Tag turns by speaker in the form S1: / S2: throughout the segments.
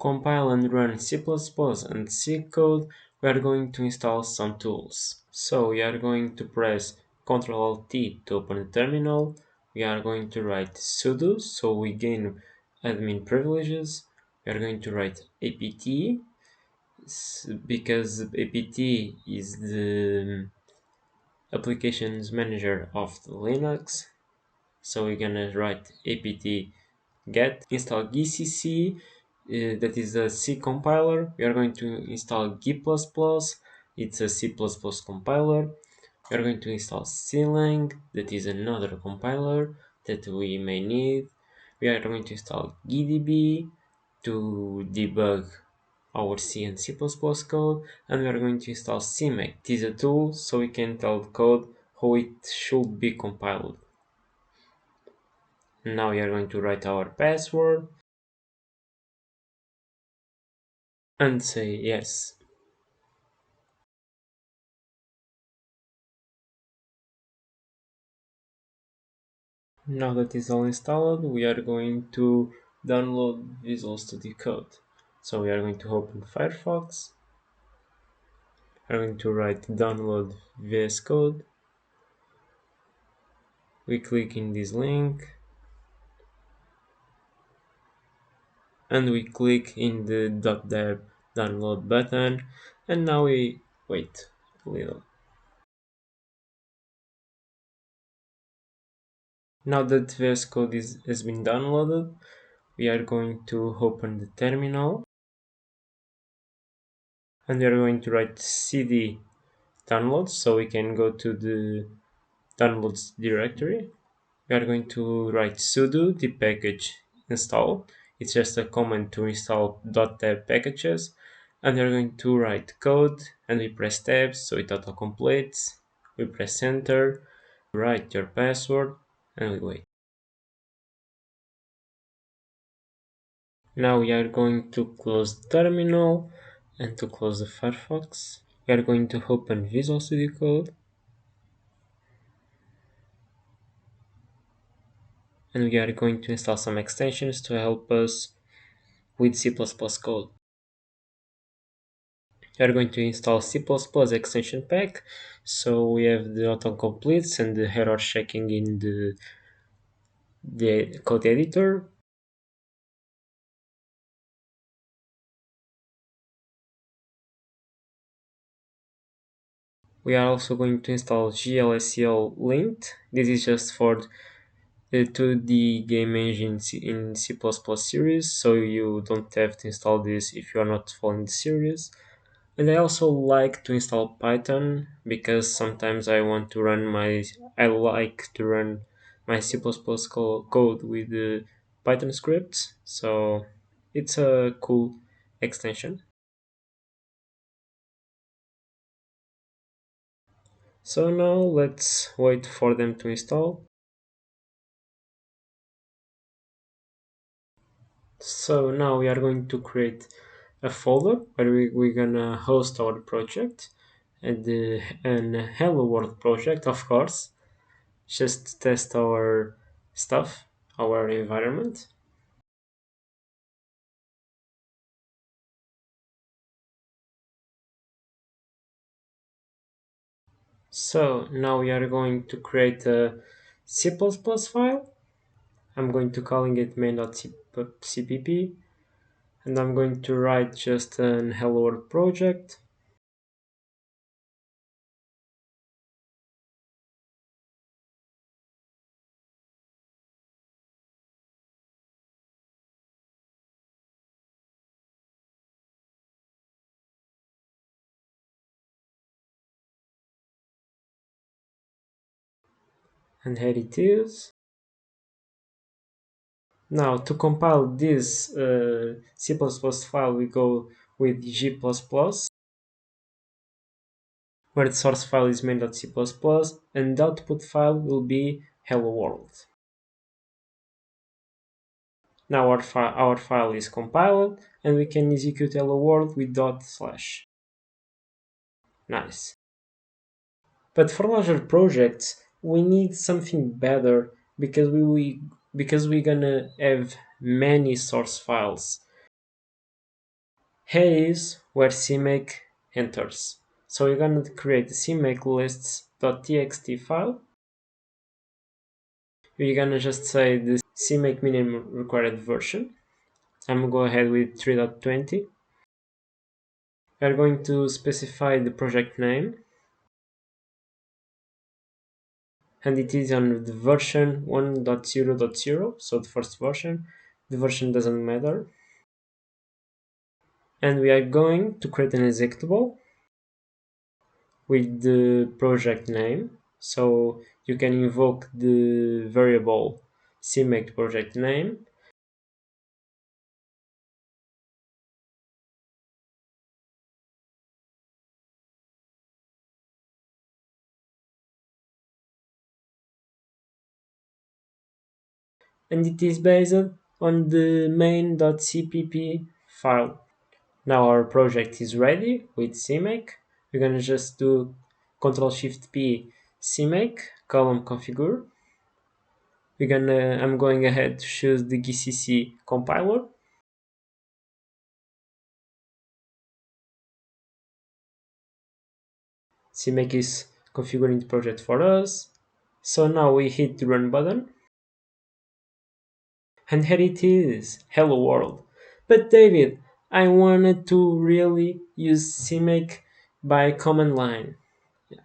S1: compile and run C++ and C code, we are going to install some tools. So we are going to press Ctrl-Alt-T to open the terminal. We are going to write sudo, so we gain admin privileges. We are going to write apt, because apt is the applications manager of the Linux. So we're gonna write apt get install gcc, that is a C compiler. We are going to install g++, it's a C++ compiler. We are going to install clang, that is another compiler that we may need. We are going to install gdb to debug our C and C++ code, and we are going to install CMake. It is a tool so we can tell the code how it should be compiled. Now we are going to write our password and say yes. Now that is all installed, we are going to download Visual Studio Code. So we are going to open Firefox. We are going to write download vscode. We click in this link and we click in the .deb download button, and now we wait a little. Now that VS Code has been downloaded, we are going to open the terminal and we are going to write cd downloads so we can go to the downloads directory. We are going to write sudo the package install. It's just a command to install .deb packages, and we are going to write code and we press tab so it auto completes. We press enter, write your password, and we wait. Now we are going to close the terminal and to close the Firefox. We are going to open Visual Studio Code and we are going to install some extensions to help us with C++ code. We are going to install C++ extension pack, so we have the autocompletes and the error checking in the code editor. We are also going to install glscl lint. This is just for the 2D game engine in C++ series, so you don't have to install this if you are not following the series. And I also like to install Python because sometimes I like to run my C++ code with the Python scripts, so it's a cool extension. So now let's wait for them to install. So now we are going to create a folder where we're gonna host our project and an hello world project, of course, just to test our stuff, our environment. So now we are going to create a C++ file. I'm going to calling it main.cpp, and I'm going to write just an hello world project. And here it is. Now to compile this C++ file, we go with G++, where the source file is main.c++, and the output file will be hello world. Now our file is compiled, and we can execute hello world with /. Nice. But for larger projects, we need something better because we're gonna have many source files. Here is where CMake enters. So we're going to create the CMake lists.txt file. We're going to just say the CMake minimum required version. I'm going to go ahead with 3.20. We're going to specify the project name, and it is on the version 1.0.0, so the first version. The version doesn't matter. And we are going to create an executable with the project name. So you can invoke the variable CMake project name. And it is based on the main.cpp file. Now our project is ready with CMake. We're gonna just do Ctrl+Shift+P CMake column configure. I'm going ahead to choose the GCC compiler. CMake is configuring the project for us. So now we hit the run button. And here it is, hello world. But David, I wanted to really use CMake by command line.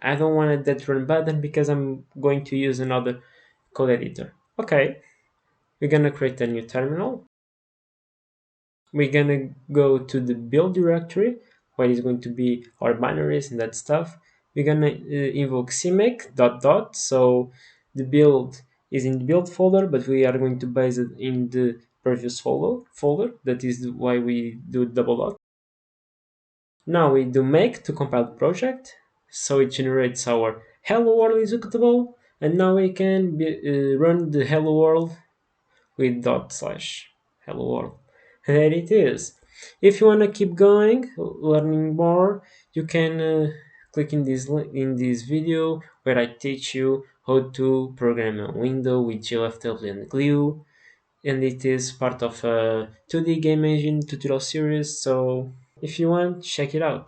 S1: I don't want that run button because I'm going to use another code editor. Okay, we're gonna create a new terminal. We're gonna go to the build directory where is going to be our binaries and that stuff. We're gonna invoke CMake dot dot. So the build is in the build folder, but we are going to base it in the previous folder. That is why we do double dot. Now we do make to compile the project. So it generates our hello world executable, and now we can run the hello world with dot slash hello world. And there it is. If you want to keep going, learning more, you can click in this video where I teach you how to program a window with GLFW and Glue, and it is part of a 2D game engine tutorial series. So if you want, check it out.